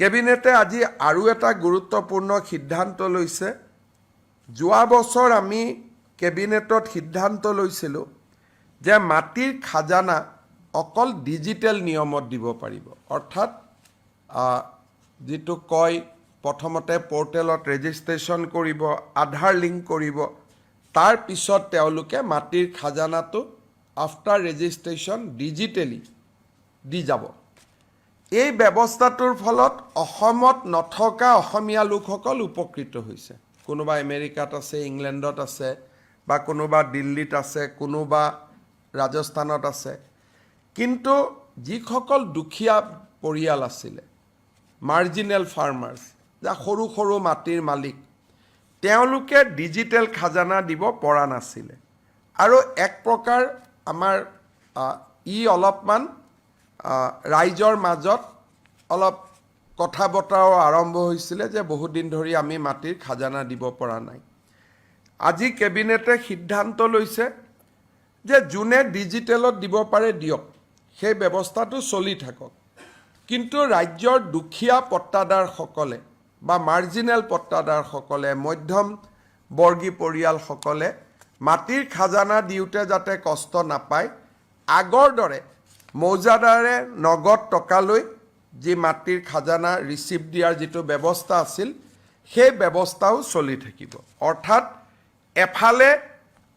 কেবিনেটে আজি আৰু এটা গুৰুত্বপূৰ্ণ সিদ্ধান্ত লৈছে। যোৱা বছৰ আমি কেবিনেটত সিদ্ধান্ত লৈছিলোঁ যে মাটিৰ খাজানা অকল ডিজিটেল নিয়মত দিব পাৰিব। অৰ্থাৎ যিটো কয় প্ৰথমতে পৰ্টেলত ৰেজিষ্ট্ৰেশ্যন কৰিব, আধাৰ লিংক কৰিব, তাৰ পিছত তেওঁলোকে মাটিৰ খাজানাটো আফটাৰ ৰেজিষ্ট্ৰেশ্যন ডিজিটেলি দি যাব। এই ব্যৱস্থাটোৰ ফলত অসমত নথকা অসমীয়া লোকসকল উপকৃত হৈছে। কোনোবা আমেৰিকাত আছে, ইংলেণ্ডত আছে, বা কোনোবা দিল্লীত আছে, কোনোবা ৰাজস্থানত আছে। কিন্তু যিসকল দুখীয়া পৰিয়াল আছিলে, মাৰ্জিনেল ফাৰ্মাৰ্ছ, যা সৰু সৰু মাটিৰ মালিক, তেওঁলোকে ডিজিটেল খাজানা দিব পৰা নাছিলে। আৰু এক প্ৰকাৰ আমাৰ অলপমান ৰাইজৰ মাজত অলপ কথা বতৰাও আৰম্ভ হৈছিলে যে বহুত দিন ধৰি আমি মাটিৰ খাজানা দিব পৰা নাই। আজি কেবিনেটে সিদ্ধান্ত লৈছে যে যোনে ডিজিটেলত দিব পাৰে দিয়ক, সেই ব্যৱস্থাটো চলি থাকক। কিন্তু ৰাজ্যৰ দুখীয়া পট্টাদাৰসকলে বা মাৰ্জিনেল পট্টাদাৰসকলে, মধ্যম বৰ্গী পৰিয়ালসকলে মাটিৰ খাজানা দিওঁতে যাতে কষ্ট নাপায়, আগৰ দৰে মৌজাদাৰে নগদ টকালৈ যি মাটিৰ খাজানা ৰিচিপ্ট দিয়াৰ যিটো ব্যৱস্থা আছিল, সেই ব্যৱস্থাও চলি থাকিব। অৰ্থাৎ এফালে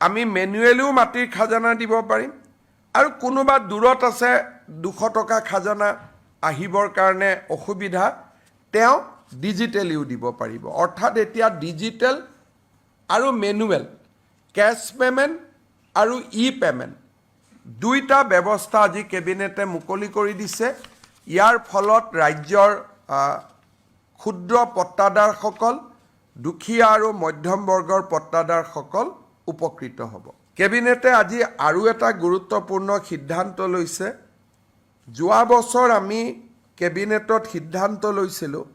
আমি মেনুৱেলিও মাটিৰ খাজানা দিব পাৰিম, আৰু কোনোবা দূৰত আছে 200 টকা খাজানা আহিবৰ কাৰণে অসুবিধা, তেওঁ ডিজিটেলিও দিব পাৰিব। অৰ্থাৎ এতিয়া ডিজিটেল আৰু মেনুৱেল, কেছ পে'মেণ্ট আৰু পে'মেণ্ট, দুইটা ব্যৱস্থা আজি কেবিনেটে মুকলি কৰি দিছে। ইয়াৰ ফলত ৰাজ্যৰ ক্ষুদ্ৰ পট্টাদাৰসকল, দুখীয়া আৰু মধ্যম বৰ্গৰ পট্টাদাৰসকল উপকৃত হ'ব। কেবিনেটে আজি আৰু এটা গুৰুত্বপূৰ্ণ সিদ্ধান্ত লৈছে। যোৱা বছৰ আমি কেবিনেটত সিদ্ধান্ত লৈছিলোঁ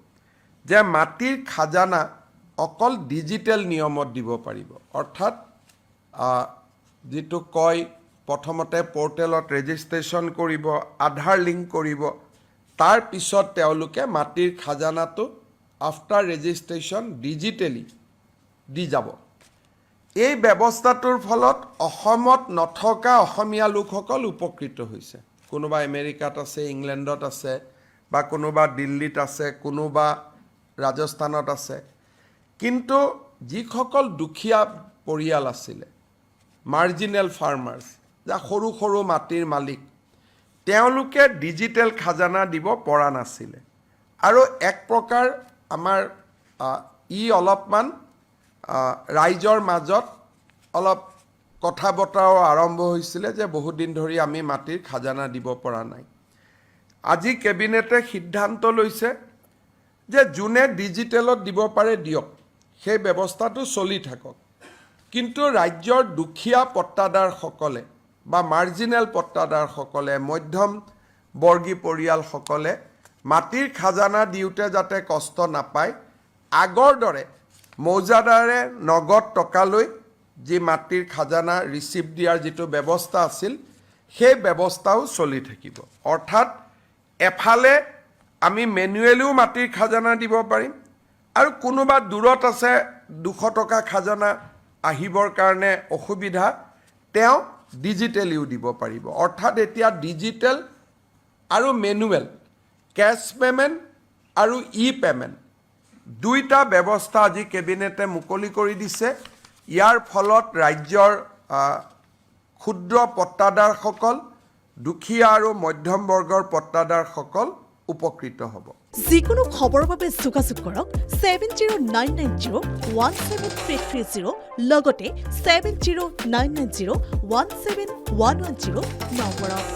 যে মাটিৰ খাজানা অকল ডিজিটেল নিয়মত দিব পাৰিব। অৰ্থাৎ যিটো কয় প্ৰথমতে পৰ্টেলত ৰেজিষ্ট্ৰেশ্যন কৰিব, আধাৰ লিংক কৰিব, তাৰ পিছত তেওঁলোকে মাটিৰ খাজানাটো আফটাৰ ৰেজিষ্ট্ৰেশ্যন ডিজিটেলি দি যাব। এই ব্যৱস্থাটোৰ ফলত অসমত নথকা অসমীয়া লোকসকল উপকৃত হৈছে। কোনোবা আমেৰিকাত আছে, ইংলেণ্ডত আছে, বা কোনোবা দিল্লীত আছে, কোনোবা ৰাজস্থানত আছে। কিন্তু যিসকল দুখীয়া পৰিয়াল আছিলে, মাৰ্জিনেল ফাৰ্মাৰ্ছ, যা সৰু সৰু মাটিৰ মালিক, তেওঁলোকে ডিজিটেল খাজানা দিব পৰা নাছিলে। আৰু এক প্ৰকাৰ আমাৰ অলপমান ৰাইজৰ মাজত অলপ কথা বতৰাও আৰম্ভ হৈছিলে যে বহুত দিন ধৰি আমি মাটিৰ খাজানা দিব পৰা নাই। আজি কেবিনেটে সিদ্ধান্ত লৈছে যে যোনে ডিজিটেলত দিব পাৰে দিয়ক, সেই ব্যৱস্থাটো চলি থাকক। কিন্তু ৰাজ্যৰ দুখীয়া পট্টাদাৰসকলে বা মাৰ্জিনেল পট্টাদাৰসকলে, মধ্যম বৰ্গী পৰিয়ালসকলে মাটিৰ খাজানা দিওঁতে যাতে কষ্ট নাপায়, আগৰ দৰে মৌজাদাৰে নগদ টকালৈ যি মাটিৰ খাজানা ৰিচিপ্ট দিয়াৰ যিটো ব্যৱস্থা আছিল, সেই ব্যৱস্থাও চলি থাকিব। অৰ্থাৎ এফালে আমি মেনুৱেলিও মাটিৰ খাজানা দিব পাৰিম, আৰু কোনোবা দূৰত আছে 200 টকা খাজানা আহিবৰ কাৰণে অসুবিধা, তেওঁ ডিজিটেলিও দিব পাৰিব। অৰ্থাৎ এতিয়া ডিজিটেল আৰু মেনুৱেল, কেছ পে'মেণ্ট আৰু পে'মেণ্ট, দুইটা ব্যৱস্থা আজি কেবিনেটে মুকলি কৰি দিছে। ইয়াৰ ফলত ৰাজ্যৰ ক্ষুদ্ৰ পট্টাদাৰসকল, দুখীয়া আৰু মধ্যম বৰ্গৰ পট্টাদাৰসকল উপকৃত হ'ব। যিকোনো খবৰৰ বাবে যোগাযোগ কৰক 7099017330 লগতে 7099017110 নম্বৰত।